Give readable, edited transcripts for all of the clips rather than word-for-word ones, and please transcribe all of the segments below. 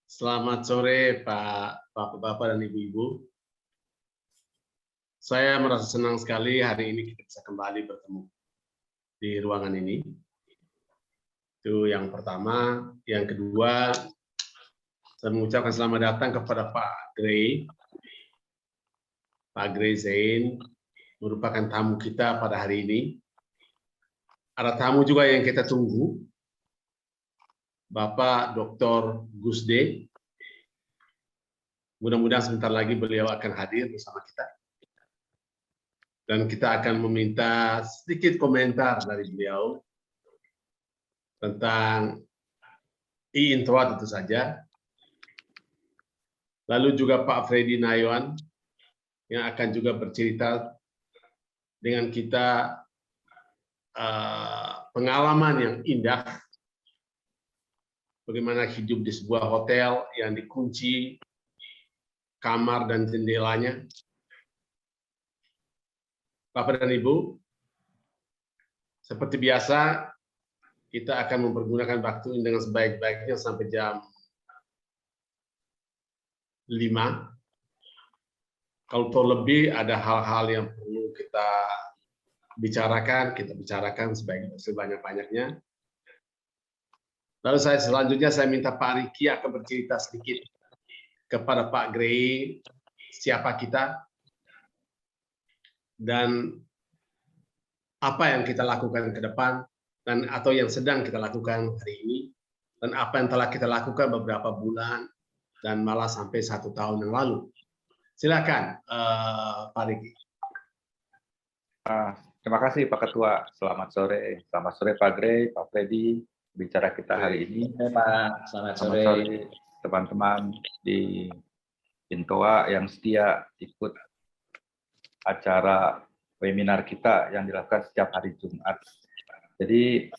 Selamat sore Pak Bapak-Bapak dan Ibu-Ibu. Saya merasa senang sekali hari ini kita bisa kembali bertemu di ruangan ini. Itu yang pertama. Yang kedua, saya mengucapkan selamat datang kepada Pak Gray. Pak Gray Zain merupakan tamu kita pada hari ini. Ada tamu juga yang kita tunggu, Bapak Dr. Gusde. Mudah-mudahan sebentar lagi beliau akan hadir bersama kita. Dan kita akan meminta sedikit komentar dari beliau tentang IINTOA tentu saja. Lalu juga Pak Freddy Nayawan yang akan juga bercerita dengan kita pengalaman yang indah, bagaimana hidup di sebuah hotel yang dikunci kamar dan jendelanya. Bapak dan Ibu, seperti biasa kita akan mempergunakan waktu ini dengan sebaik-baiknya sampai jam 5. Kalau lebih ada hal-hal yang perlu kita bicarakan sebanyak-banyaknya. Lalu selanjutnya saya minta Pak Riki akan bercerita sedikit kepada Pak Gray siapa kita dan apa yang kita lakukan ke depan dan atau yang sedang kita lakukan hari ini dan apa yang telah kita lakukan beberapa bulan dan malah sampai 1 tahun yang lalu. Silakan Pak Riki. Terima kasih Pak Ketua. Selamat sore Pak Gray, Pak Freddy. Bicara kita hari ini. Pak, selamat sore teman-teman di IINTOA yang setia ikut acara webinar kita yang dilakukan setiap hari Jumat. Jadi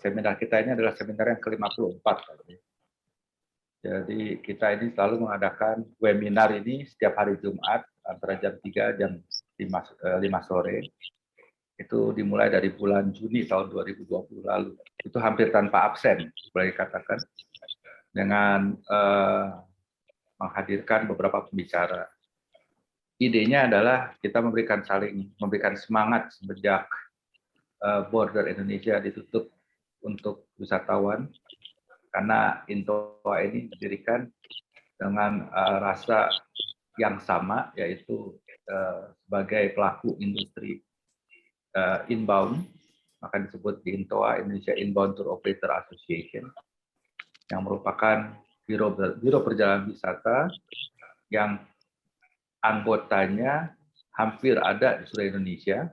seminar kita ini adalah seminar yang ke-54. Jadi kita ini selalu mengadakan webinar ini setiap hari Jumat antara jam 3 jam 5 sore. Itu dimulai dari bulan Juni tahun 2020 lalu. Itu hampir tanpa absen, boleh dikatakan, dengan menghadirkan beberapa pembicara. Idenya adalah kita memberikan semangat sejak border Indonesia ditutup untuk wisatawan, karena IINTOA ini didirikan dengan rasa yang sama, yaitu sebagai pelaku industri inbound, maka disebut di IINTOA, Indonesia Inbound Tour Operator Association, yang merupakan biro perjalanan wisata yang anggotanya hampir ada di seluruh Indonesia,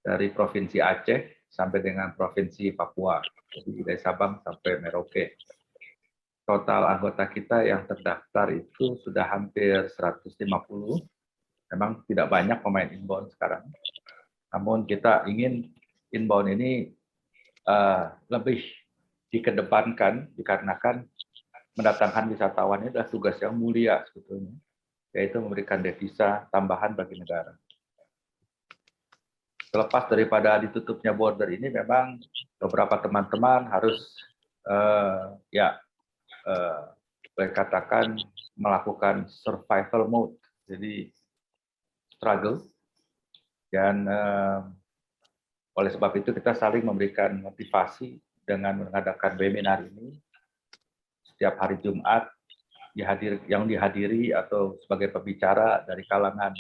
dari Provinsi Aceh sampai dengan Provinsi Papua, jadi dari Sabang sampai Merauke. Total anggota kita yang terdaftar itu sudah hampir 150. Memang tidak banyak pemain inbound sekarang. Namun kita ingin inbound ini lebih dikedepankan dikarenakan mendatangkan wisatawan ini adalah tugas yang mulia sebetulnya, yaitu memberikan devisa tambahan bagi negara. Terlepas daripada ditutupnya border ini, memang beberapa teman-teman harus boleh katakan melakukan survival mode, jadi struggle. Dan oleh sebab itu kita saling memberikan motivasi dengan mengadakan webinar ini setiap hari Jumat yang dihadiri atau sebagai pembicara dari kalangan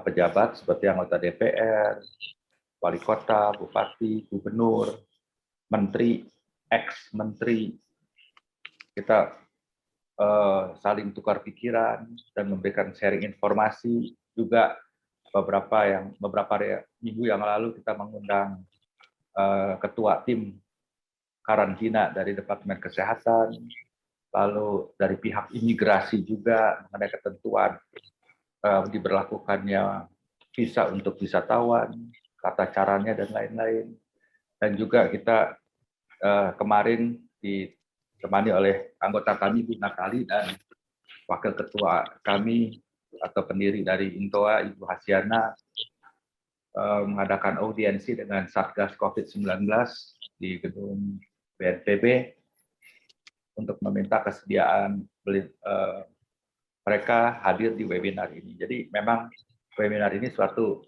pejabat seperti anggota DPR, wali kota, bupati, gubernur, menteri, ex-menteri. Kita saling tukar pikiran dan memberikan sharing informasi. Juga beberapa minggu yang lalu kita mengundang ketua tim karantina dari Departemen Kesehatan, lalu dari pihak imigrasi juga mengenai ketentuan diberlakukannya visa untuk wisatawan, tata caranya dan lain-lain. Dan juga kita kemarin ditemani oleh anggota kami Bu Natali dan wakil ketua kami atau pendiri dari IINTOA Ibu Hasyana mengadakan audiensi dengan Satgas COVID-19 di gedung BNPB untuk meminta kesediaan mereka hadir di webinar ini. Jadi memang webinar ini suatu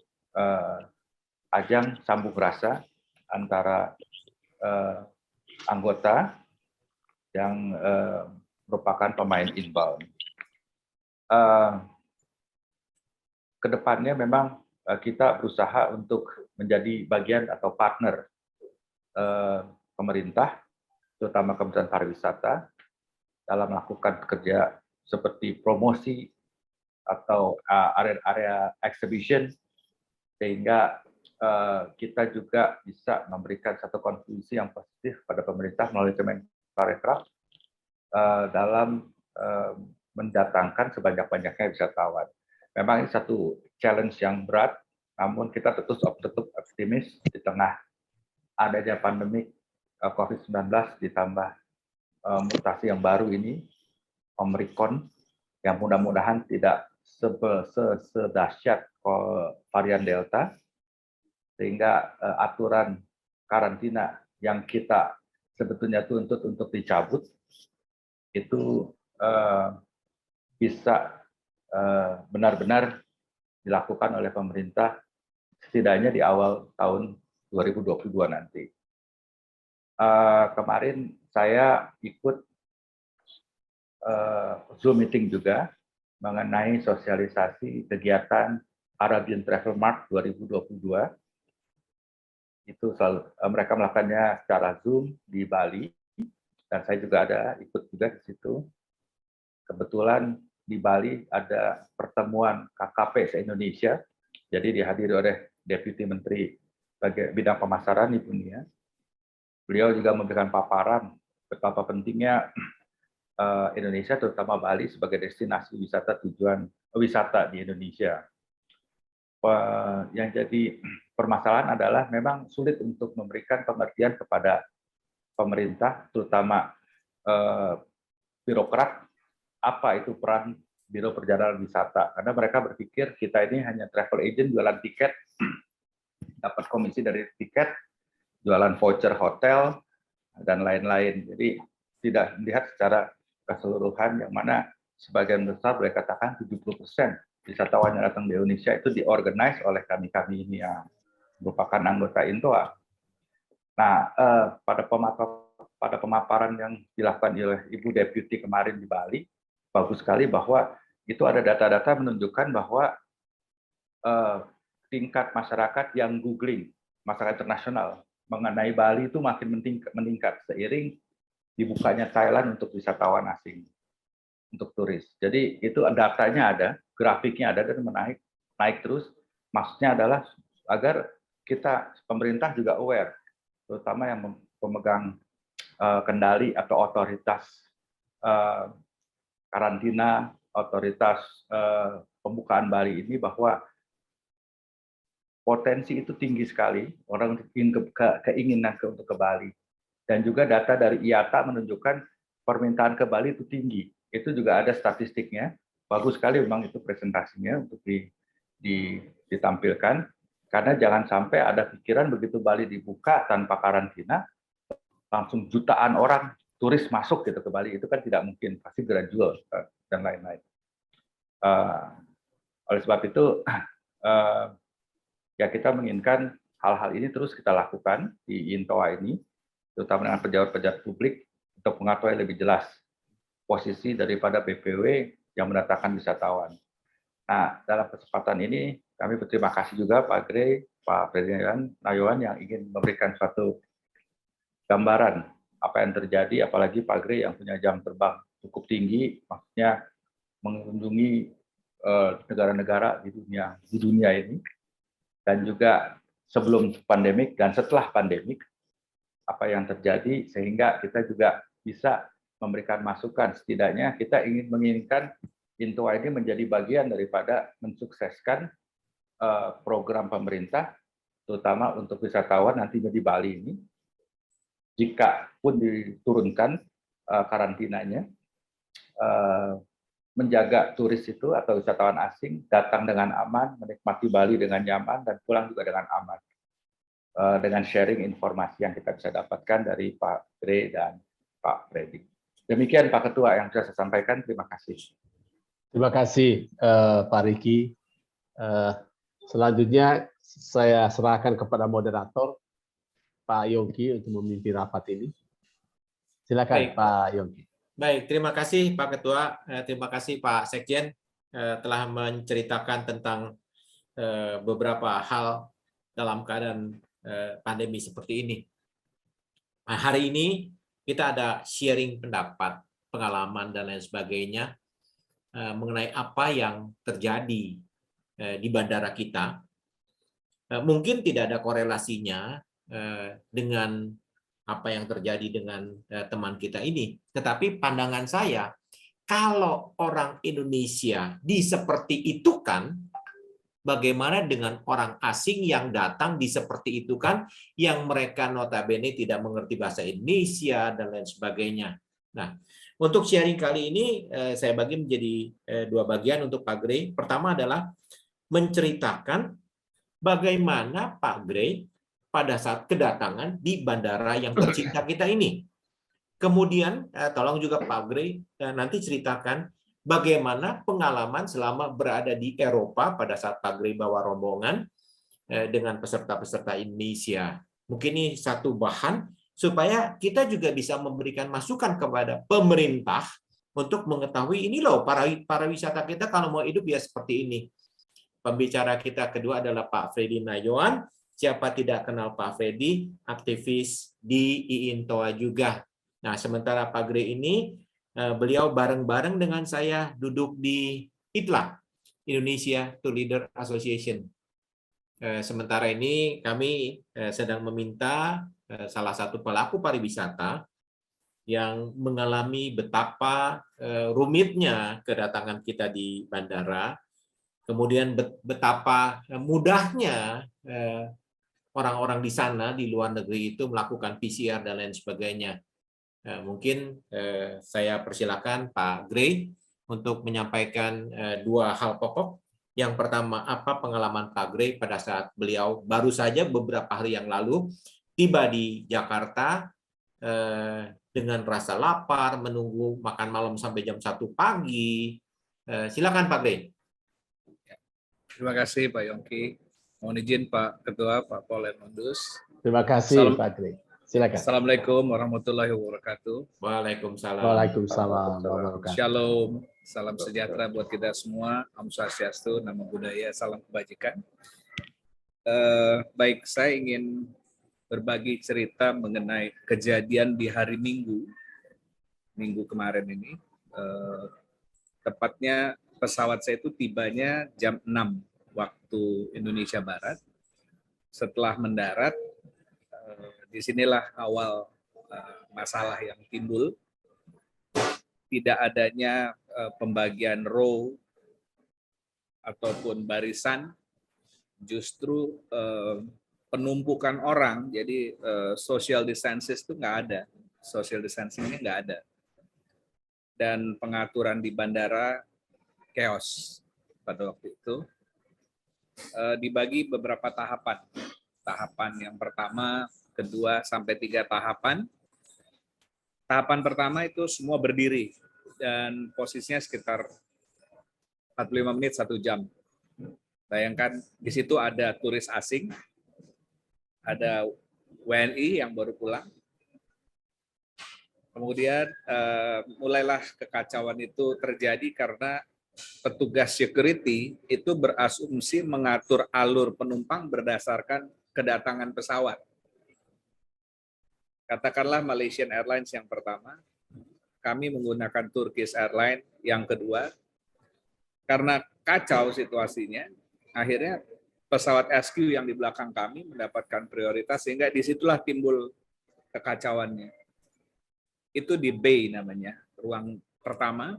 ajang sambung rasa antara anggota yang merupakan pemain inbound. Kedepannya memang kita berusaha untuk menjadi bagian atau partner pemerintah, terutama Kementerian Pariwisata, dalam melakukan kerja seperti promosi atau area-area exhibition, sehingga kita juga bisa memberikan satu kontribusi yang positif pada pemerintah melalui Kemenparekraf dalam mendatangkan sebanyak-banyaknya wisatawan. Memang ini satu challenge yang berat, namun kita tetap optimis di tengah adanya pandemi COVID-19 ditambah mutasi yang baru ini, Omicron, yang mudah-mudahan tidak sedahsyat varian Delta, sehingga aturan karantina yang kita sebetulnya tuntut untuk dicabut itu bisa benar-benar dilakukan oleh pemerintah setidaknya di awal tahun 2022 nanti. Kemarin saya ikut Zoom meeting juga mengenai sosialisasi kegiatan Arabian Travel Mart 2022. Itu mereka melakukannya secara Zoom di Bali, dan saya juga ikut juga di situ. Kebetulan di Bali ada pertemuan KKP se-Indonesia, jadi dihadiri oleh Deputi Menteri Bidang Pemasaran Ibu Nia. Beliau juga memberikan paparan betapa pentingnya Indonesia, terutama Bali, sebagai destinasi wisata di Indonesia. Yang jadi permasalahan adalah memang sulit untuk memberikan pengertian kepada pemerintah, terutama birokrat, apa itu peran Biro Perjalanan Wisata. Karena mereka berpikir kita ini hanya travel agent, jualan tiket, dapat komisi dari tiket, jualan voucher hotel, dan lain-lain. Jadi tidak melihat secara keseluruhan, yang mana sebagian besar boleh katakan 70% wisatawan yang datang di Indonesia itu diorganize oleh kami-kami ini yang merupakan anggota INTOA. Nah, pada pemaparan yang dilakukan oleh Ibu Deputi kemarin di Bali, bagus sekali bahwa itu ada data-data menunjukkan bahwa tingkat masyarakat yang googling, masyarakat internasional, mengenai Bali itu makin meningkat seiring dibukanya Thailand untuk wisatawan asing, untuk turis. Jadi itu datanya ada, grafiknya ada, dan naik terus. Maksudnya adalah agar kita, pemerintah juga aware, terutama yang pemegang kendali atau otoritas karantina, otoritas pembukaan Bali ini, bahwa potensi itu tinggi sekali, orang keinginan untuk ke Bali. Dan juga data dari IATA menunjukkan permintaan ke Bali itu tinggi. Itu juga ada statistiknya. Bagus sekali memang itu presentasinya untuk ditampilkan. Karena jangan sampai ada pikiran begitu Bali dibuka tanpa karantina, langsung jutaan orang turis masuk gitu ke Bali. Itu kan tidak mungkin, pasti gradual dan lain-lain. Oleh sebab itu, ya kita menginginkan hal-hal ini terus kita lakukan di INTOA ini, terutama dengan pejabat-pejabat publik, untuk mengetahui lebih jelas posisi daripada BPW yang mendatangkan wisatawan. Nah, dalam kesempatan ini kami berterima kasih juga Pak Gray, Pak Presiden Nayawan, yang ingin memberikan suatu gambaran apa yang terjadi, apalagi Pak Gray yang punya jam terbang cukup tinggi, maksudnya mengunjungi negara-negara di dunia ini, dan juga sebelum pandemik dan setelah pandemik, apa yang terjadi, sehingga kita juga bisa memberikan masukan. Setidaknya kita menginginkan INTOA ini menjadi bagian daripada mensukseskan program pemerintah, terutama untuk wisatawan nantinya di Bali ini. Jika pun diturunkan karantinanya, menjaga turis itu atau wisatawan asing datang dengan aman, menikmati Bali dengan nyaman, dan pulang juga dengan aman. Dengan sharing informasi yang kita bisa dapatkan dari Pak Gray dan Pak Freddy. Demikian Pak Ketua yang bisa saya sampaikan. Terima kasih. Terima kasih Pak Riki. Selanjutnya saya serahkan kepada moderator Pak Yongki untuk memimpin rapat ini. Silakan Baik. Pak Yongki. Baik, terima kasih Pak Ketua, terima kasih Pak Sekjen telah menceritakan tentang beberapa hal dalam keadaan pandemi seperti ini. Nah, hari ini kita ada sharing pendapat, pengalaman dan lain sebagainya mengenai apa yang terjadi di bandara kita. Mungkin tidak ada korelasinya dengan apa yang terjadi dengan teman kita ini. Tetapi pandangan saya, kalau orang Indonesia seperti itu kan, bagaimana dengan orang asing yang datang seperti itu kan, yang mereka notabene tidak mengerti bahasa Indonesia dan lain sebagainya. Nah, untuk sharing kali ini saya bagi menjadi dua bagian untuk Pak Gray. Pertama adalah menceritakan bagaimana Pak Gray pada saat kedatangan di bandara yang tercinta kita ini. Kemudian, tolong juga Pak Gray nanti ceritakan bagaimana pengalaman selama berada di Eropa pada saat Pak Gray bawa rombongan dengan peserta-peserta Indonesia. Mungkin ini satu bahan supaya kita juga bisa memberikan masukan kepada pemerintah untuk mengetahui ini loh para wisata kita kalau mau hidup ya seperti ini. Pembicara kita kedua adalah Pak Freddy Nayoan. Siapa tidak kenal Pak Freddy, aktivis di IINTOA juga. Nah, sementara Pak Gray ini, beliau bareng-bareng dengan saya duduk di ITLA, Indonesia Tour Leader Association. Sementara ini kami sedang meminta salah satu pelaku pariwisata yang mengalami betapa rumitnya kedatangan kita di bandara, kemudian betapa mudahnya orang-orang di sana, di luar negeri itu melakukan PCR dan lain sebagainya. Mungkin saya persilakan Pak Gray untuk menyampaikan dua hal pokok. Yang pertama, apa pengalaman Pak Gray pada saat beliau baru saja beberapa hari yang lalu tiba di Jakarta dengan rasa lapar, menunggu makan malam sampai jam 1 pagi. Silakan Pak Gray. Terima kasih Pak Yongki. Mohon izin Pak Ketua, Pak Paul Edmundus. Terima kasih Pak Gray. Silakan. Assalamualaikum warahmatullahi wabarakatuh. Waalaikumsalam. Waalaikumsalam warahmatullahi wabarakatuh. Shalom, salam sejahtera buat kita semua. Om Swastiastu, Namo Buddhaya, salam kebajikan. Baik, saya ingin berbagi cerita mengenai kejadian di hari Minggu kemarin ini. Tepatnya pesawat saya itu tibanya jam 6 waktu Indonesia Barat. Setelah mendarat, disinilah awal masalah yang timbul. Tidak adanya pembagian row ataupun barisan, justru penumpukan orang. Jadi social distancing itu nggak ada, social distancing-nya nggak ada. Dan pengaturan di bandara chaos pada waktu itu. Dibagi beberapa tahapan. Tahapan yang pertama, kedua, sampai 3 tahapan. Tahapan pertama itu semua berdiri dan posisinya sekitar 45 menit, 1 jam. Bayangkan di situ ada turis asing, ada WNI yang baru pulang. Kemudian mulailah kekacauan itu terjadi karena petugas security itu berasumsi mengatur alur penumpang berdasarkan kedatangan pesawat. Katakanlah Malaysian Airlines yang pertama, kami menggunakan Turkish Airlines yang kedua. Karena kacau situasinya, akhirnya pesawat SQ yang di belakang kami mendapatkan prioritas, sehingga disitulah timbul kekacauannya. Itu di bay namanya, ruang pertama,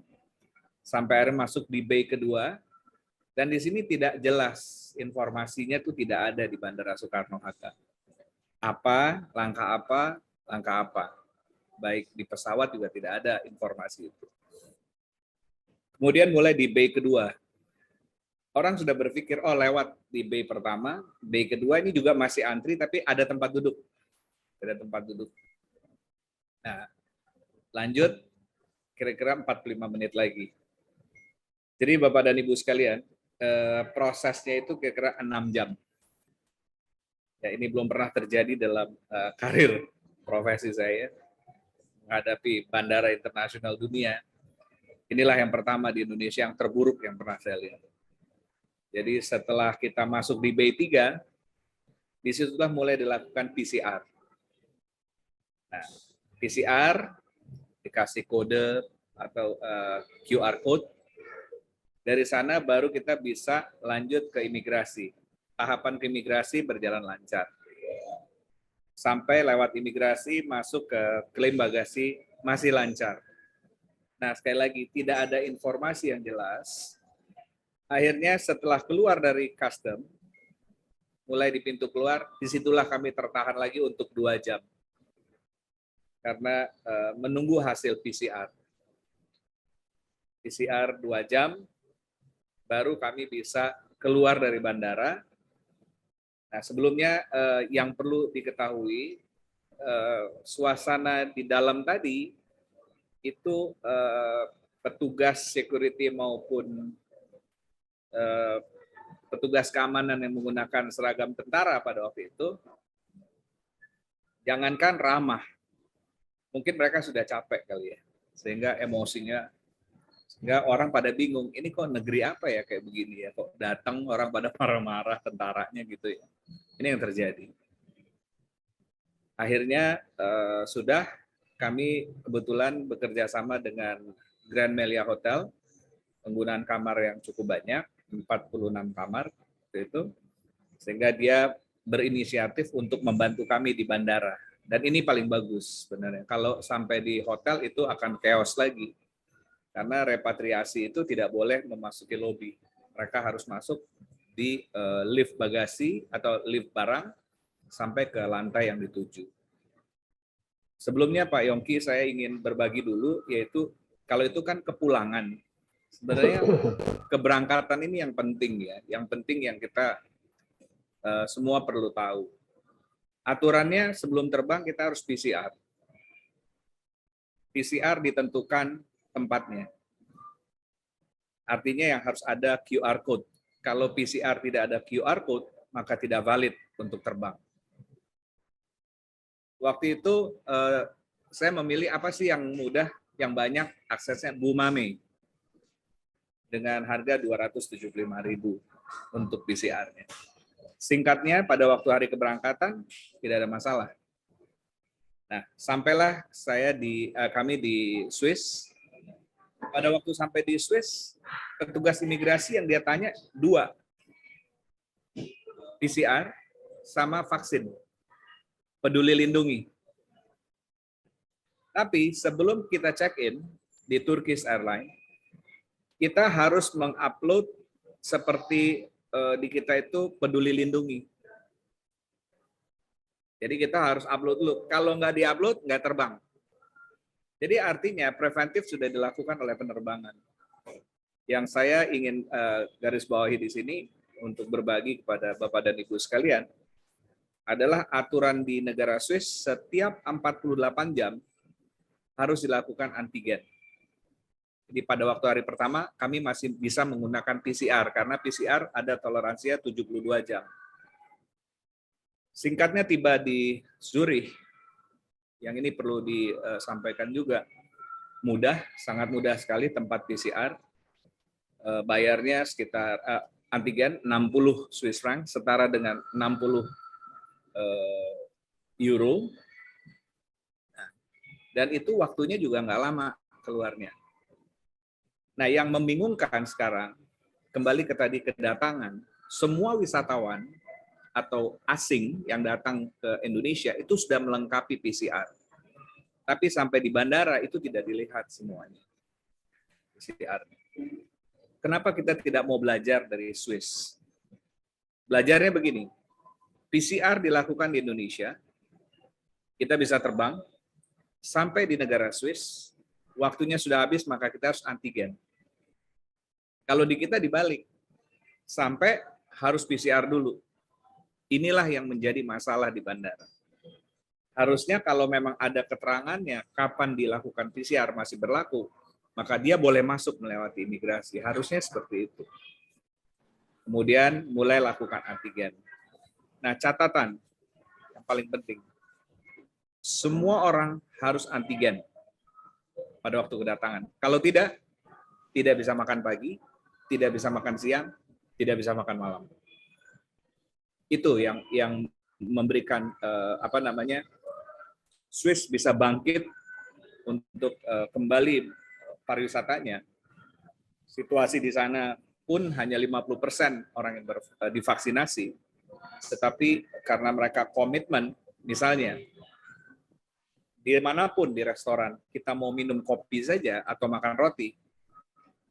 sampai akhirnya masuk di bay kedua, dan di sini tidak jelas informasinya itu tidak ada di Bandara Soekarno-Hatta. Apa, langkah apa, langkah apa. Baik di pesawat juga tidak ada informasi itu. Kemudian mulai di bay kedua. Orang sudah berpikir, oh lewat di bay pertama, bay kedua ini juga masih antri, tapi ada tempat duduk. Ada tempat duduk. Nah, lanjut, kira-kira 45 menit lagi. Jadi Bapak dan Ibu sekalian, prosesnya itu kira-kira 6 jam. Ya, ini belum pernah terjadi dalam karir profesi saya menghadapi bandara internasional dunia. Inilah yang pertama di Indonesia yang terburuk yang pernah saya lihat. Jadi setelah kita masuk di B3, disitulah mulai dilakukan PCR. Nah, PCR dikasih kode atau QR code. Dari sana baru kita bisa lanjut ke imigrasi. Tahapan ke imigrasi berjalan lancar. Sampai lewat imigrasi masuk ke klaim bagasi masih lancar. Nah, sekali lagi tidak ada informasi yang jelas. Akhirnya setelah keluar dari custom, mulai di pintu keluar, disitulah kami tertahan lagi untuk 2 jam. Karena menunggu hasil PCR. PCR 2 jam, baru kami bisa keluar dari bandara. Nah, sebelumnya yang perlu diketahui, suasana di dalam tadi, itu petugas security maupun petugas keamanan yang menggunakan seragam tentara pada waktu itu, jangankan ramah, mungkin mereka sudah capek kali ya, sehingga emosinya, sehingga orang pada bingung, ini kok negeri apa ya kayak begini ya, kok datang orang pada marah-marah tentaranya gitu ya. Ini yang terjadi. Akhirnya sudah kami kebetulan bekerja sama dengan Grand Melia Hotel, penggunaan kamar yang cukup banyak, 46 kamar itu, sehingga dia berinisiatif untuk membantu kami di bandara. Dan ini paling bagus sebenarnya. Kalau sampai di hotel itu akan chaos lagi. Karena repatriasi itu tidak boleh memasuki lobi. Mereka harus masuk di lift bagasi atau lift barang sampai ke lantai yang dituju. Sebelumnya Pak Yongki, saya ingin berbagi dulu, yaitu kalau itu kan kepulangan. Sebenarnya keberangkatan ini yang penting ya, yang penting yang kita semua perlu tahu. Aturannya sebelum terbang kita harus PCR. PCR ditentukan tempatnya. Artinya yang harus ada QR code. Kalau PCR tidak ada QR code, maka tidak valid untuk terbang. Waktu itu saya memilih apa sih yang mudah, yang banyak aksesnya, Bumame. Dengan harga 275.000 untuk PCR-nya. Singkatnya, pada waktu hari keberangkatan tidak ada masalah. Nah, sampailah kami di Swiss. Pada waktu sampai di Swiss, petugas imigrasi yang dia tanya 2, PCR sama vaksin, peduli lindungi. Tapi sebelum kita check-in di Turkish Airlines, kita harus mengupload seperti di kita itu peduli lindungi. Jadi kita harus upload dulu. Kalau nggak diupload, nggak terbang. Jadi artinya preventif sudah dilakukan oleh penerbangan. Yang saya ingin garis bawahi di sini untuk berbagi kepada Bapak dan Ibu sekalian adalah aturan di negara Swiss setiap 48 jam harus dilakukan antigen. Jadi pada waktu hari pertama kami masih bisa menggunakan PCR karena PCR ada toleransinya 72 jam. Singkatnya tiba di Zurich, yang ini perlu disampaikan juga, mudah, sangat mudah sekali tempat PCR, bayarnya sekitar antigen 60 Swiss franc, setara dengan 60 euro, dan itu waktunya juga nggak lama keluarnya. Nah, yang membingungkan sekarang, kembali ke tadi kedatangan, semua wisatawan atau asing yang datang ke Indonesia itu sudah melengkapi PCR. Tapi sampai di bandara itu tidak dilihat semuanya. PCR. Kenapa kita tidak mau belajar dari Swiss? Belajarnya begini, PCR dilakukan di Indonesia, kita bisa terbang, sampai di negara Swiss, waktunya sudah habis maka kita harus antigen. Kalau di kita dibalik, sampai harus PCR dulu. Inilah yang menjadi masalah di bandara. Harusnya kalau memang ada keterangannya kapan dilakukan PCR masih berlaku, maka dia boleh masuk melewati imigrasi. Harusnya seperti itu. Kemudian mulai lakukan antigen. Nah, catatan yang paling penting, semua orang harus antigen pada waktu kedatangan. Kalau tidak bisa makan pagi, tidak bisa makan siang, tidak bisa makan malam. Itu yang memberikan Swiss bisa bangkit untuk kembali pariwisatanya. Situasi di sana pun hanya 50% orang yang divaksinasi, tetapi karena mereka komitmen, misalnya dimanapun di restoran kita mau minum kopi saja atau makan roti,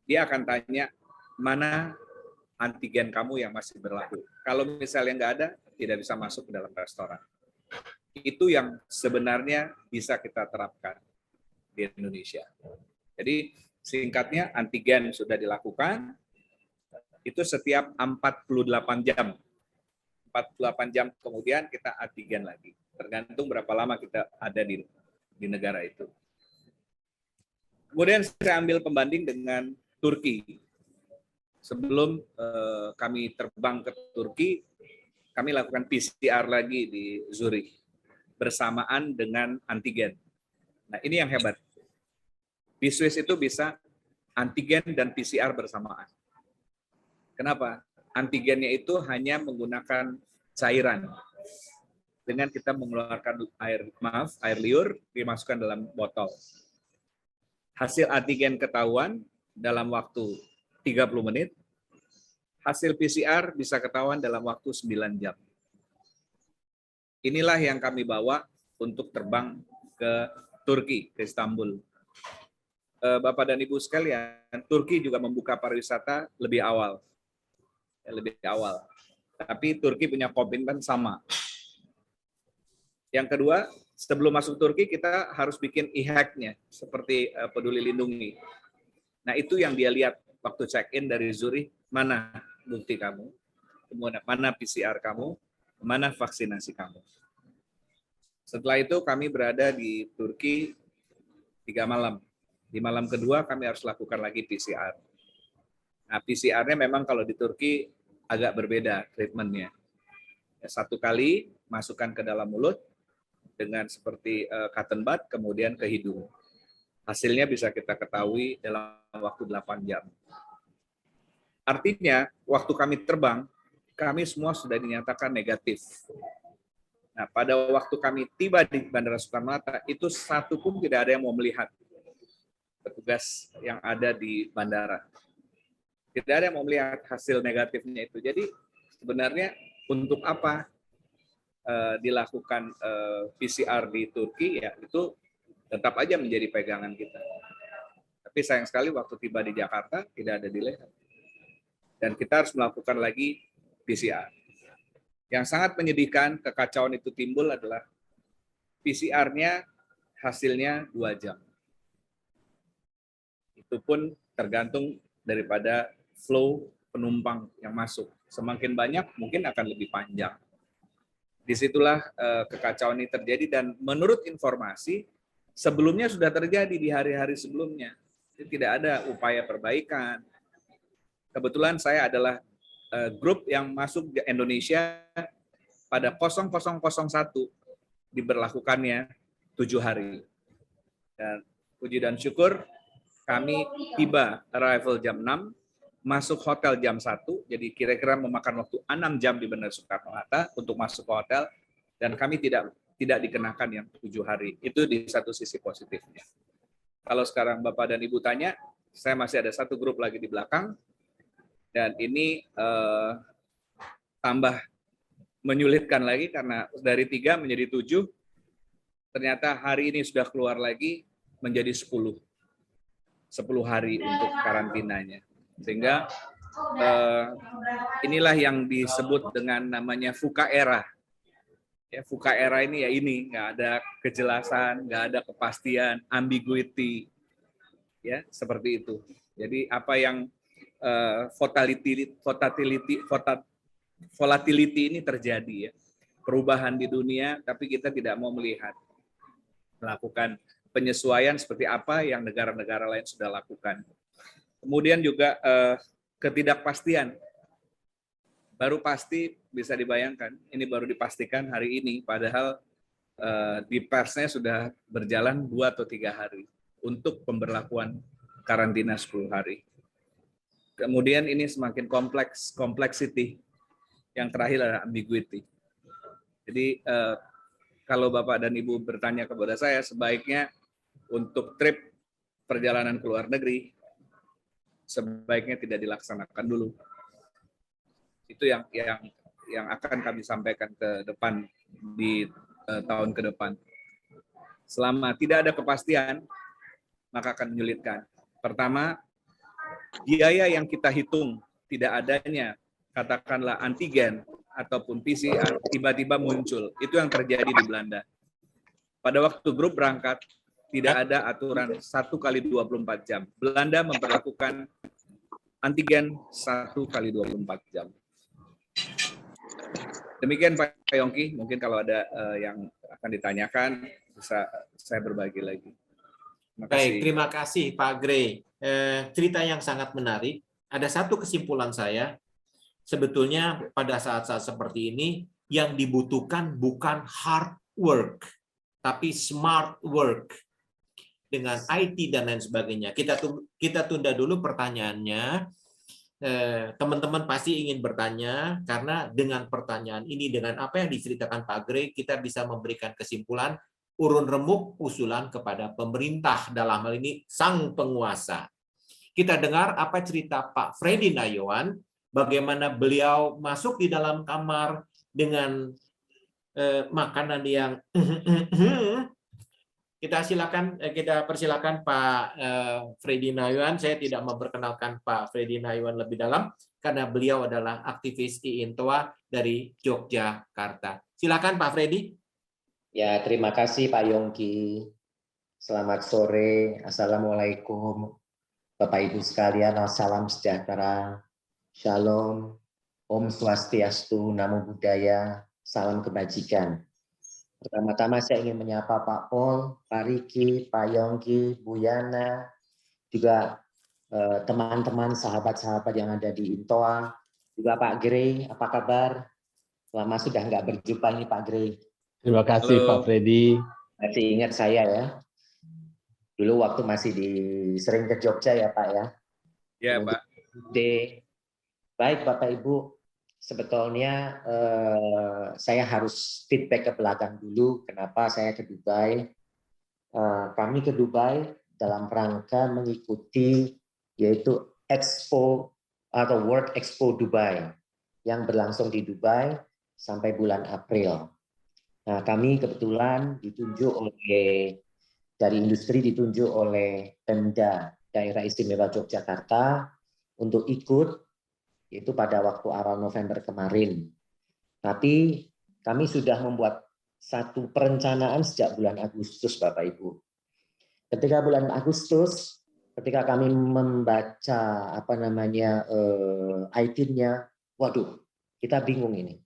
dia akan tanya mana antigen kamu yang masih berlaku. Kalau misalnya nggak ada, tidak bisa masuk ke dalam restoran. Itu yang sebenarnya bisa kita terapkan di Indonesia. Jadi singkatnya, antigen sudah dilakukan, itu setiap 48 jam. 48 jam kemudian kita antigen lagi. Tergantung berapa lama kita ada di negara itu. Kemudian saya ambil pembanding dengan Turki. Sebelum kami terbang ke Turki, kami lakukan PCR lagi di Zurich bersamaan dengan antigen. Nah, ini yang hebat. Di Swiss itu bisa antigen dan PCR bersamaan. Kenapa? Antigennya itu hanya menggunakan cairan. Dengan kita mengeluarkan air liur, dimasukkan dalam botol. Hasil antigen ketahuan dalam waktu 30 menit. Hasil PCR bisa ketahuan dalam waktu 9 jam. Inilah yang kami bawa untuk terbang ke Turki, ke Istanbul. Bapak dan Ibu sekalian, Turki juga membuka pariwisata lebih awal. Tapi Turki punya komitmen sama. Yang kedua, sebelum masuk Turki kita harus bikin e-hack-nya seperti Peduli Lindungi. Nah, itu yang dia lihat waktu check-in dari Zurich, mana bukti kamu, kemudian mana PCR kamu, mana vaksinasi kamu. Setelah itu kami berada di Turki 3 malam. Di malam kedua kami harus lakukan lagi PCR. Nah, PCR-nya memang kalau di Turki agak berbeda treatment-nya. 1 kali masukkan ke dalam mulut dengan seperti cotton bud, kemudian ke hidung. Hasilnya bisa kita ketahui dalam waktu 8 jam. Artinya, waktu kami terbang, kami semua sudah dinyatakan negatif. Nah, pada waktu kami tiba di Bandara Soekarno-Hatta, itu satu pun tidak ada yang mau melihat petugas yang ada di bandara. Tidak ada yang mau melihat hasil negatifnya itu. Jadi sebenarnya untuk apa dilakukan PCR di Turki, ya itu tetap aja menjadi pegangan kita. Tapi sayang sekali waktu tiba di Jakarta tidak ada dilihat. Dan kita harus melakukan lagi PCR. Yang sangat menyedihkan, kekacauan itu timbul adalah PCR-nya hasilnya 2 jam. Itu pun tergantung daripada flow penumpang yang masuk. Semakin banyak mungkin akan lebih panjang. Disitulah kekacauan ini terjadi dan menurut informasi sebelumnya sudah terjadi di hari-hari sebelumnya. Tidak ada upaya perbaikan. Kebetulan saya adalah grup yang masuk ke Indonesia pada 0001 diberlakukannya 7 hari. Dan puji dan syukur kami tiba arrival jam 6, masuk hotel jam 1, jadi kira-kira memakan waktu 6 jam di Bandara Soekarno-Hatta untuk masuk ke hotel, dan kami tidak dikenakan yang 7 hari. Itu di satu sisi positifnya. Kalau sekarang Bapak dan Ibu tanya, saya masih ada satu grup lagi di belakang, dan ini tambah menyulitkan lagi karena dari 3 menjadi 7, ternyata hari ini sudah keluar lagi menjadi 10 hari untuk karantinanya. Sehingga inilah yang disebut dengan namanya VUCA era. Ya, VUCA era ini ya ini, nggak ada kejelasan, nggak ada kepastian, ambiguity, ya seperti itu. Jadi apa yang volatility ini terjadi ya, perubahan di dunia, tapi kita tidak mau melakukan penyesuaian seperti apa yang negara-negara lain sudah lakukan. Kemudian juga ketidakpastian. Baru pasti bisa dibayangkan, ini baru dipastikan hari ini, padahal di persnya sudah berjalan 2 atau 3 hari untuk pemberlakuan karantina 10 hari. Kemudian ini semakin kompleks, complexity. Yang terakhir adalah ambiguity. Jadi kalau Bapak dan Ibu bertanya kepada saya, sebaiknya untuk trip perjalanan ke luar negeri, sebaiknya tidak dilaksanakan dulu. Itu yang akan kami sampaikan ke depan di tahun ke depan. Selama tidak ada kepastian, maka akan menyulitkan. Pertama, biaya yang kita hitung tidak adanya, katakanlah antigen ataupun PCR, tiba-tiba muncul. Itu yang terjadi di Belanda. Pada waktu grup berangkat, tidak ada aturan 1 kali 24 jam. Belanda memperlakukan antigen 1 kali 24 jam. Demikian Pak Yongki, mungkin kalau ada yang akan ditanyakan, bisa saya berbagi lagi. Baik, terima kasih Pak Gray. Cerita yang sangat menarik. Ada satu kesimpulan saya, sebetulnya pada saat-saat seperti ini, yang dibutuhkan bukan hard work, tapi smart work. Dengan IT dan lain sebagainya. Kita tunda dulu pertanyaannya. Teman-teman pasti ingin bertanya, karena dengan pertanyaan ini, dengan apa yang diceritakan Pak Gray, kita bisa memberikan kesimpulan urun remuk usulan kepada pemerintah, dalam hal ini sang penguasa. Kita dengar apa cerita Pak Freddy Nayawan, bagaimana beliau masuk di dalam kamar dengan makanan yang kita persilakan Pak Freddy Nayawan. Saya tidak memperkenalkan Pak Freddy Nayawan lebih dalam karena beliau adalah aktivis IINTOA dari Yogyakarta. Silakan Pak Freddy. Ya, terima kasih Pak Yongki. Selamat sore. Assalamualaikum Bapak Ibu sekalian. Salam sejahtera. Shalom. Om Swastiastu, Namo Buddhaya. Salam kebajikan. Pertama-tama saya ingin menyapa Pak Pol, Pak Riki, Pak Yongki, Bu Yana, juga teman-teman, sahabat-sahabat yang ada di INTOA, juga Pak Gray, apa kabar? Lama sudah nggak berjumpa ini Pak Gray. Terima kasih. Halo. Pak Freddy. Masih ingat saya ya? Dulu waktu masih sering ke Jogja ya Pak ya? Ya Pak. Baik Bapak Ibu. Sebetulnya saya harus feedback ke belakang dulu kenapa saya ke Dubai. Kami ke Dubai dalam rangka mengikuti yaitu Expo atau World Expo Dubai yang berlangsung di Dubai sampai bulan April. Nah, kami kebetulan ditunjuk dari industri ditunjuk oleh Pemda Daerah Istimewa Yogyakarta untuk ikut, itu pada waktu awal November kemarin. Tapi kami sudah membuat satu perencanaan sejak bulan Agustus, Bapak Ibu. Ketika bulan Agustus, ketika kami membaca IT-nya, waduh, kita bingung ini.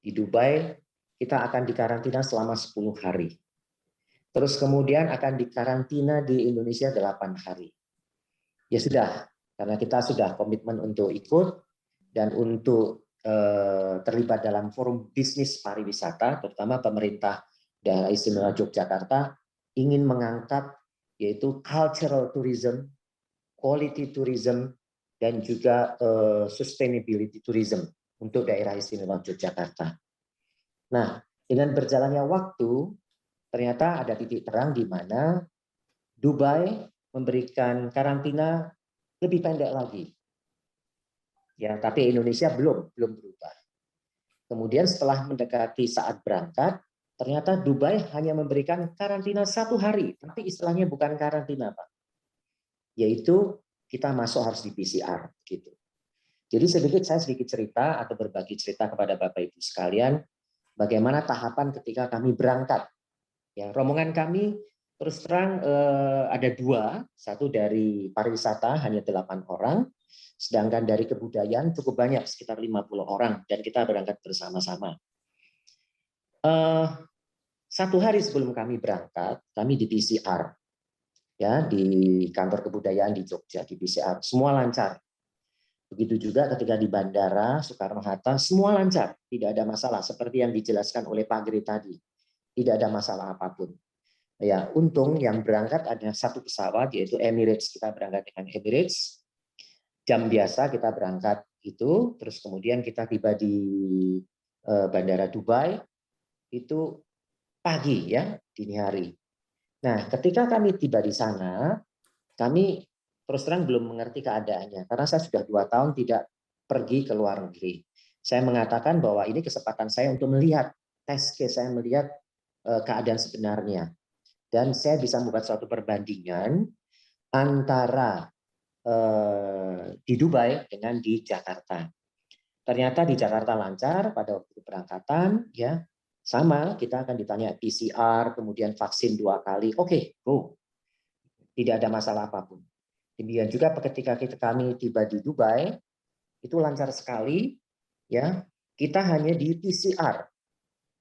Di Dubai kita akan dikarantina selama 10 hari. Terus kemudian akan dikarantina di Indonesia 8 hari. Ya sudah, karena kita sudah komitmen untuk ikut, dan untuk terlibat dalam forum bisnis pariwisata, terutama pemerintah Daerah Istimewa Yogyakarta ingin mengangkat yaitu cultural tourism, quality tourism, dan juga sustainability tourism untuk Daerah Istimewa Yogyakarta. Nah, dengan berjalannya waktu, ternyata ada titik terang di mana Dubai memberikan karantina lebih pendek lagi. Ya, tapi Indonesia belum berubah. Kemudian setelah mendekati saat berangkat, ternyata Dubai hanya memberikan karantina 1 hari, tapi istilahnya bukan karantina, Pak. Yaitu kita masuk harus di PCR, gitu. Jadi saya sedikit cerita atau berbagi cerita kepada Bapak Ibu sekalian, bagaimana tahapan ketika kami berangkat. Ya, rombongan kami terus terang ada 2, satu dari pariwisata hanya 8 orang. Sedangkan dari kebudayaan cukup banyak, sekitar 50 orang, dan kita berangkat bersama-sama. 1 hari sebelum kami berangkat, kami di PCR. ya di kantor kebudayaan di Jogja di PCR semua lancar. Begitu juga ketika di Bandara Soekarno-Hatta semua lancar, tidak ada masalah seperti yang dijelaskan oleh Pak Giri tadi. Tidak ada masalah apapun. Ya, untung yang berangkat ada satu pesawat yaitu Emirates. Kita berangkat dengan Emirates. Jam biasa kita berangkat itu, terus kemudian kita tiba di Bandara Dubai itu pagi ya, dini hari. Nah, ketika kami tiba di sana, kami terus terang belum mengerti keadaannya karena saya sudah 2 tahun tidak pergi ke luar negeri. Saya mengatakan bahwa ini kesempatan saya untuk melihat test case, saya melihat keadaan sebenarnya, dan saya bisa membuat suatu perbandingan antara di Dubai dengan di Jakarta. Ternyata di Jakarta lancar pada waktu keberangkatan, ya sama kita akan ditanya PCR, kemudian vaksin 2 kali, oke, go, tidak ada masalah apapun. Demikian juga ketika kami tiba di Dubai, itu lancar sekali, ya. Kita hanya di PCR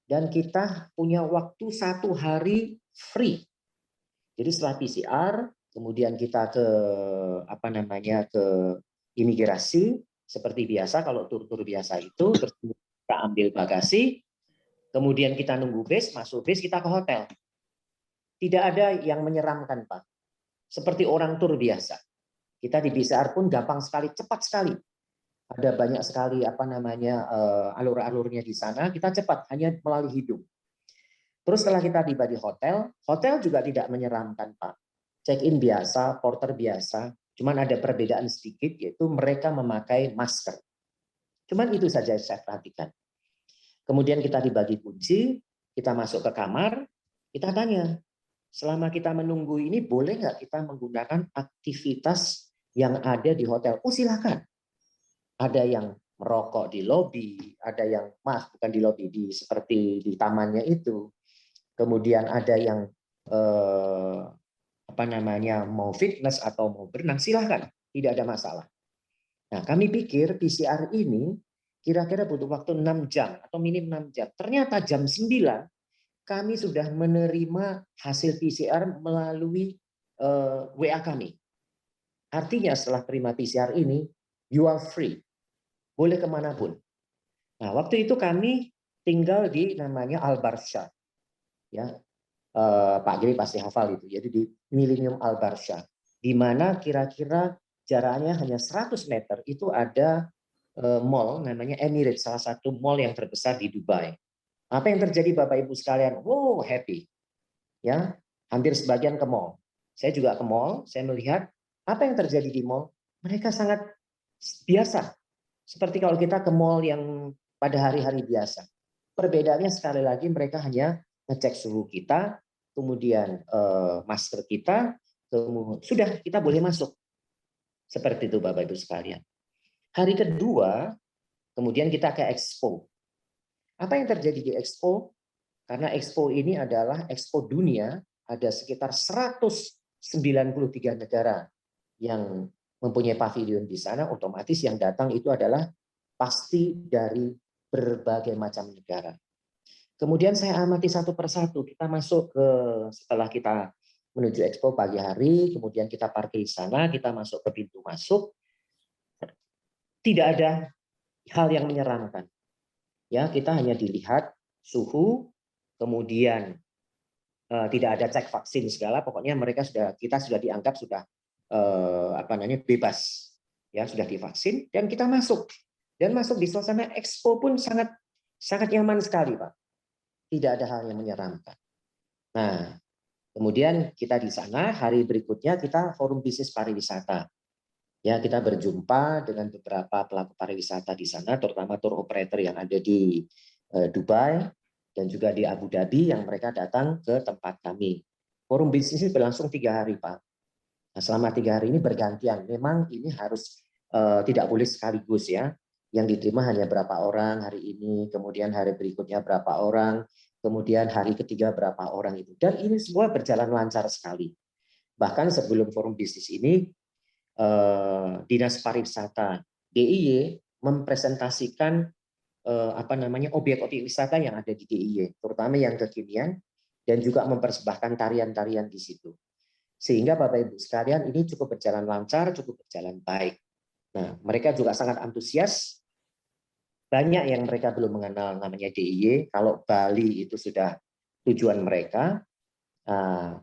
dan kita punya waktu 1 hari free. Jadi setelah PCR, kemudian kita ke ke imigrasi seperti biasa kalau tur-tur biasa itu, terus kita ambil bagasi, kemudian kita nunggu bis, masuk bis kita ke hotel. Tidak ada yang menyeramkan, Pak. Seperti orang tur biasa. Kita di PCR pun gampang sekali, cepat sekali. Ada banyak sekali alur-alurnya di sana, kita cepat hanya melalui hidung. Terus setelah kita tiba di hotel, hotel juga tidak menyeramkan, Pak. Check-in biasa, porter biasa, cuman ada perbedaan sedikit yaitu mereka memakai masker. Cuman itu saja saya perhatikan. Kemudian kita dibagi kunci, kita masuk ke kamar, kita tanya, selama kita menunggu ini boleh nggak kita menggunakan aktivitas yang ada di hotel? Oh silakan. Ada yang merokok di lobi, ada yang bukan di lobi, seperti di tamannya itu. Kemudian ada yang mau fitness atau mau berenang, silahkan, tidak ada masalah. Nah, kami pikir PCR ini kira-kira butuh waktu 6 jam atau minim 6 jam. Ternyata jam 9 kami sudah menerima hasil PCR melalui WA kami. Artinya setelah terima PCR ini, you are free. Boleh kemanapun. Nah, waktu itu kami tinggal di namanya Al Barsha. Ya, Pak Giri pasti hafal itu. Jadi di Millennium Al Barsha, di mana kira-kira jaraknya hanya 100 meter itu ada mall namanya Emirates, salah satu mall yang terbesar di Dubai. Apa yang terjadi Bapak Ibu sekalian? Wow, happy. Ya, hampir sebagian ke mall. Saya juga ke mall, saya melihat apa yang terjadi di mall. Mereka sangat biasa. Seperti kalau kita ke mall yang pada hari-hari biasa. Perbedaannya sekali lagi mereka hanya ngecek suhu kita, kemudian masker kita, sudah kita boleh masuk. Seperti itu Bapak Ibu sekalian. Hari kedua, kemudian kita ke Expo. Apa yang terjadi di Expo? Karena Expo ini adalah Expo dunia, ada sekitar 193 negara yang mempunyai pavilion di sana, otomatis yang datang itu adalah pasti dari berbagai macam negara. Kemudian saya amati satu persatu, kita masuk ke, setelah kita menuju Expo pagi hari, kemudian kita parkir di sana, kita masuk ke pintu masuk, tidak ada hal yang menyeramkan. Ya, kita hanya dilihat suhu, kemudian tidak ada cek vaksin segala, pokoknya kita sudah dianggap sudah bebas, ya sudah divaksin dan kita masuk. Dan masuk di suasana Expo pun sangat nyaman sekali, Pak. Tidak ada hal yang menyeramkan. Nah, kemudian kita di sana, hari berikutnya kita forum bisnis pariwisata. Ya, kita berjumpa dengan beberapa pelaku pariwisata di sana, terutama tour operator yang ada di Dubai dan juga di Abu Dhabi yang mereka datang ke tempat kami. Forum bisnis ini berlangsung 3 hari, Pak. Nah, selama 3 hari ini bergantian. Memang ini harus tidak boleh sekaligus ya. Yang diterima hanya berapa orang hari ini, kemudian hari berikutnya berapa orang, kemudian hari ketiga berapa orang itu. Dan ini semua berjalan lancar sekali. Bahkan sebelum forum bisnis ini, Dinas Pariwisata DIY mempresentasikan objek-objek wisata yang ada di DIY, terutama yang kekinian, dan juga mempersembahkan tarian-tarian di situ. Sehingga Bapak Ibu sekalian ini cukup berjalan lancar, cukup berjalan baik. Nah, mereka juga sangat antusias. Banyak yang mereka belum mengenal namanya DIY. Kalau Bali itu sudah tujuan mereka,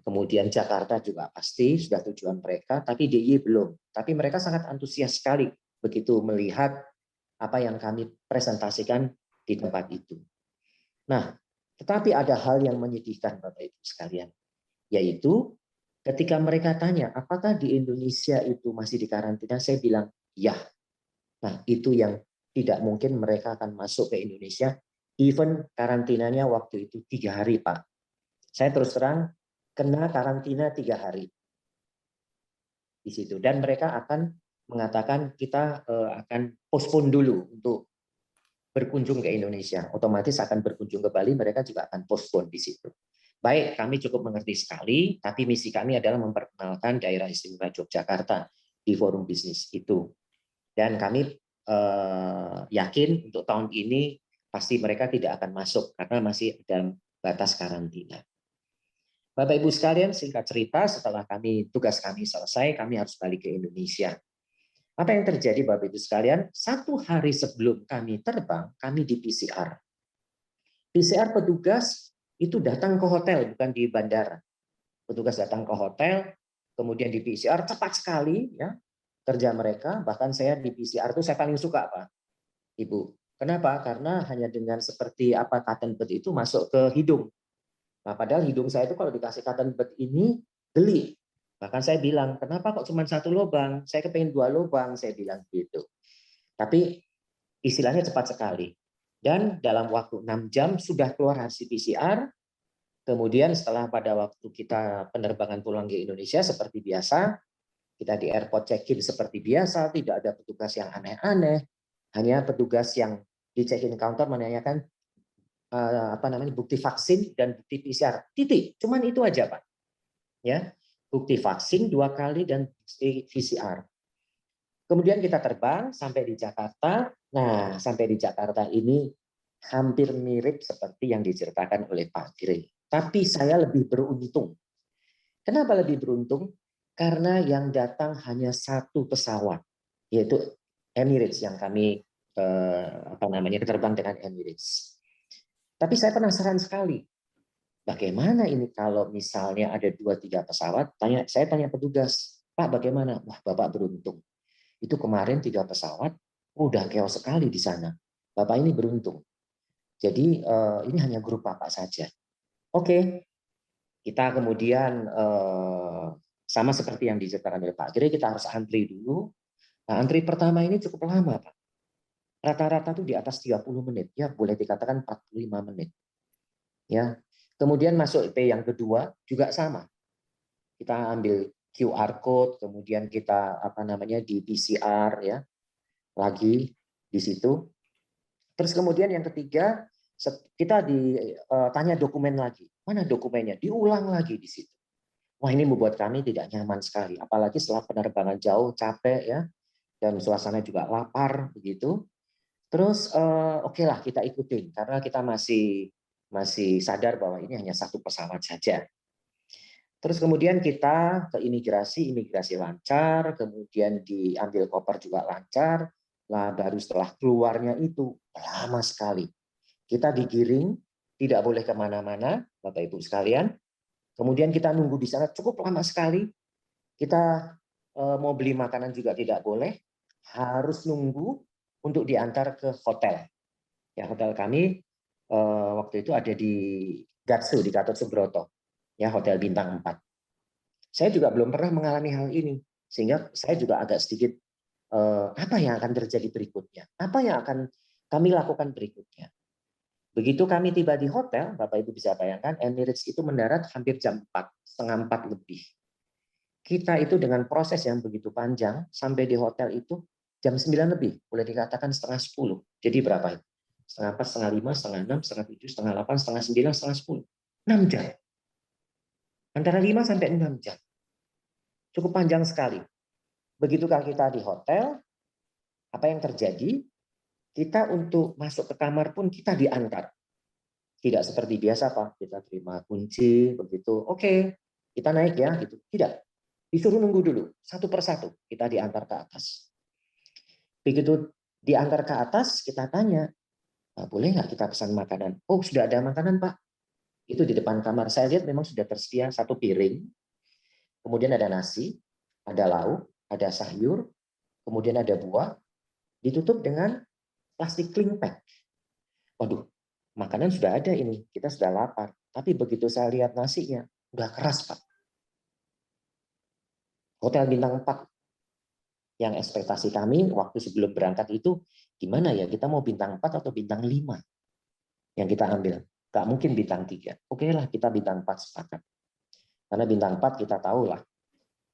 kemudian Jakarta juga pasti sudah tujuan mereka, tapi DIY belum. Tapi mereka sangat antusias sekali begitu melihat apa yang kami presentasikan di tempat itu. Nah, tetapi ada hal yang menyedihkan Bapak Ibu sekalian, yaitu ketika mereka tanya, apakah di Indonesia itu masih dikarantina? Saya bilang, ya. Nah, itu yang tidak mungkin mereka akan masuk ke Indonesia. Even karantinanya waktu itu 3 hari, Pak. Saya terus terang, kena karantina 3 hari. Di situ. Dan mereka akan mengatakan, kita akan postpone dulu untuk berkunjung ke Indonesia. Otomatis akan berkunjung ke Bali, mereka juga akan postpone di situ. Baik, kami cukup mengerti sekali, tapi misi kami adalah memperkenalkan daerah istimewa Yogyakarta di forum bisnis itu. Dan kami yakin untuk tahun ini pasti mereka tidak akan masuk karena masih dalam batas karantina. Bapak Ibu sekalian, singkat cerita, setelah tugas kami selesai, kami harus balik ke Indonesia. Apa yang terjadi Bapak Ibu sekalian? 1 hari sebelum kami terbang, kami di PCR. PCR petugas itu datang ke hotel, bukan di bandara. Petugas datang ke hotel, kemudian di PCR cepat sekali ya kerja mereka. Bahkan saya di PCR itu saya paling suka, Pak, Ibu. Kenapa? Karena hanya dengan seperti cotton bud itu masuk ke hidung. Nah, padahal hidung saya itu kalau dikasih cotton bud ini geli. Bahkan saya bilang, kenapa kok cuma 1 lubang? Saya kepengen 2 lubang, saya bilang gitu. Tapi istilahnya cepat sekali. Dan dalam waktu 6 jam sudah keluar hasil PCR. Kemudian setelah pada waktu kita penerbangan pulang ke Indonesia seperti biasa, kita di airport check-in seperti biasa, tidak ada petugas yang aneh-aneh, hanya petugas yang di check-in counter menanyakan bukti vaksin dan bukti PCR. Titik, cuman itu aja, Pak. Ya, bukti vaksin 2 kali dan bukti PCR. Kemudian kita terbang sampai di Jakarta. Nah, sampai di Jakarta ini hampir mirip seperti yang diceritakan oleh Pak Giri. Tapi saya lebih beruntung. Kenapa lebih beruntung? Karena yang datang hanya 1 pesawat, yaitu Emirates yang kami terbang dengan Emirates. Tapi saya penasaran sekali. Bagaimana ini kalau misalnya ada 2-3 pesawat? Saya tanya petugas, Pak bagaimana? Wah, Bapak beruntung. Itu kemarin 3 pesawat, udah chaos sekali di sana. Bapak ini beruntung. Jadi ini hanya grup Bapak saja. Oke, kita kemudian sama seperti yang diceritakan oleh Pak Giri, kita harus antri dulu. Nah, antri pertama ini cukup lama, Pak. Rata-rata tuh di atas 30 menit, ya boleh dikatakan 45 menit. Ya. Kemudian masuk IP yang kedua juga sama. Kita ambil QR code, kemudian kita di PCR ya. Lagi di situ. Terus kemudian yang ketiga kita ditanya dokumen lagi. Mana dokumennya? Diulang lagi di situ. Wah, ini membuat kami tidak nyaman sekali. Apalagi setelah penerbangan jauh, capek ya, dan suasana juga lapar begitu. Terus oke lah kita ikutin karena kita masih sadar bahwa ini hanya 1 pesawat saja. Terus kemudian kita ke imigrasi lancar, kemudian diambil koper juga lancar. Lah baru setelah keluarnya itu lama sekali. Kita digiring, tidak boleh kemana-mana, Bapak Ibu sekalian. Kemudian kita nunggu di sana cukup lama sekali. Kita mau beli makanan juga tidak boleh, harus nunggu untuk diantar ke hotel. Ya, hotel kami waktu itu ada di Gatsu, di Gatot Subroto, ya hotel bintang 4. Saya juga belum pernah mengalami hal ini, sehingga saya juga agak sedikit apa yang akan terjadi berikutnya, apa yang akan kami lakukan berikutnya. Begitu kami tiba di hotel, Bapak Ibu bisa bayangkan, Emirates itu mendarat hampir jam 4, setengah 4 lebih. Kita itu dengan proses yang begitu panjang, sampai di hotel itu jam 9 lebih, boleh dikatakan setengah 10. Jadi berapa itu? Setengah 4, setengah 5, setengah 6, setengah 7, setengah 8, setengah 9, setengah 10. 6 jam. Antara 5 sampai 6 jam. Cukup panjang sekali. Begitukah kita di hotel, apa yang terjadi? Kita untuk masuk ke kamar pun kita diantar. Tidak seperti biasa, Pak. Kita terima kunci, begitu. Oke, kita naik ya. Gitu. Tidak. Disuruh nunggu dulu, satu persatu kita diantar ke atas. Begitu diantar ke atas, kita tanya, boleh nggak kita pesan makanan? Oh, sudah ada makanan, Pak. Itu di depan kamar. Saya lihat memang sudah tersedia satu piring, kemudian ada nasi, ada lauk, ada sayur, kemudian ada buah, ditutup dengan plastik cling pack. Waduh, makanan sudah ada ini, kita sudah lapar. Tapi begitu saya lihat nasinya, udah keras, Pak. Hotel bintang 4 yang ekspektasi kami waktu sebelum berangkat itu gimana ya, kita mau bintang 4 atau bintang 5 yang kita ambil. Gak mungkin bintang 3. Oke lah, kita bintang 4 sepakat. Karena bintang 4 kita tahu lah,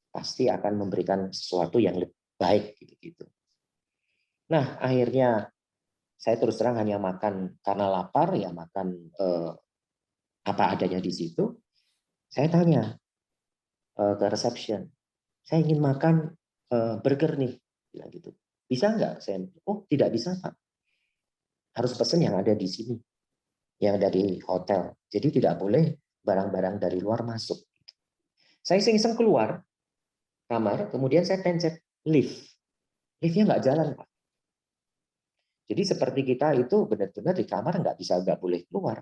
pasti akan memberikan sesuatu yang lebih baik. Gitu. Nah, akhirnya saya terus terang hanya makan karena lapar, ya makan apa adanya di situ. Saya tanya ke reception, saya ingin makan burger nih, bilang gitu. Bisa nggak? Oh, tidak bisa, Pak. Harus pesan yang ada di sini, yang dari hotel. Jadi tidak boleh barang-barang dari luar masuk. Saya iseng-iseng keluar kamar, kemudian saya pencet lift. Liftnya nggak jalan, Pak. Jadi seperti kita itu benar-benar di kamar nggak boleh keluar.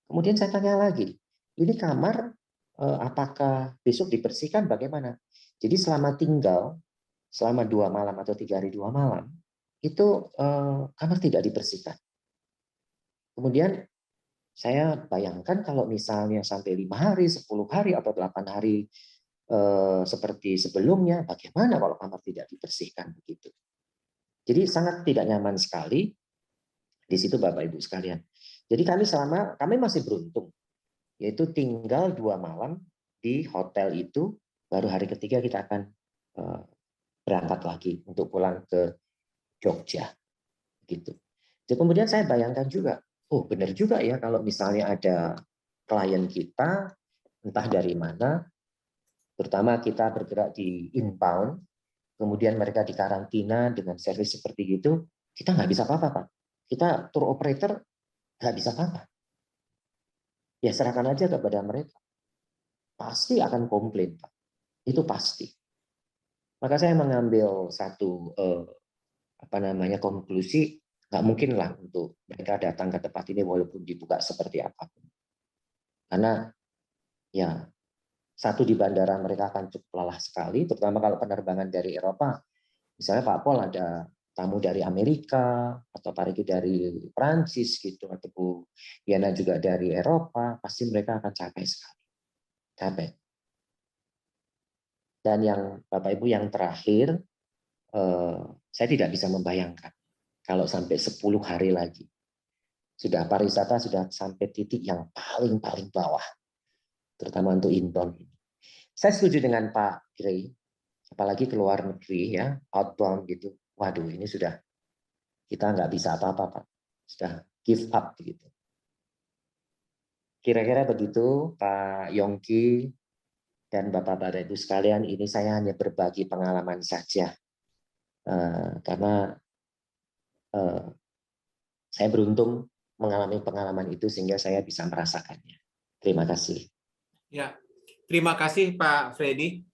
Kemudian saya tanya lagi, ini kamar apakah besok dibersihkan bagaimana? Jadi selama tinggal selama 2 malam atau 3 hari 2 malam, itu kamar tidak dibersihkan. Kemudian saya bayangkan kalau misalnya sampai 5 hari, 10 hari, atau 8 hari seperti sebelumnya, bagaimana kalau kamar tidak dibersihkan begitu? Jadi sangat tidak nyaman sekali di situ Bapak Ibu sekalian. Jadi kami masih beruntung, yaitu tinggal 2 malam di hotel itu, baru hari ketiga kita akan berangkat lagi untuk pulang ke Jogja, gitu. Jadi kemudian saya bayangkan juga, oh benar juga ya kalau misalnya ada klien kita entah dari mana, terutama kita bergerak di inbound, kemudian mereka dikarantina dengan servis seperti itu, kita nggak bisa apa-apa, Pak. Kita tour operator nggak bisa apa-apa. Ya serahkan aja kepada mereka. Pasti akan komplain, Pak. Itu pasti. Maka saya mengambil satu konklusi, nggak mungkin lah untuk mereka datang ke tempat ini walaupun dibuka seperti apapun. Karena ya satu di bandara mereka akan cukup lelah sekali, terutama kalau penerbangan dari Eropa. Misalnya Pak Pol ada tamu dari Amerika atau Pak Riki dari Prancis gitu, atau Bu Yana juga dari Eropa, pasti mereka akan capek sekali. Capek. Dan yang Bapak Ibu yang terakhir, saya tidak bisa membayangkan kalau sampai 10 hari lagi. Sudah pariwisata sudah sampai titik yang paling bawah, terutama untuk inbound ini. Saya setuju dengan Pak Gray, apalagi ke luar negeri ya, outbound gitu. Waduh, ini sudah kita nggak bisa apa-apa, Pak. Sudah give up gitu. Kira-kira begitu, Pak Yongki dan Bapak-Bapak Ibu sekalian, ini saya hanya berbagi pengalaman saja. Karena saya beruntung mengalami pengalaman itu sehingga saya bisa merasakannya. Terima kasih. Ya, terima kasih Pak Freddy.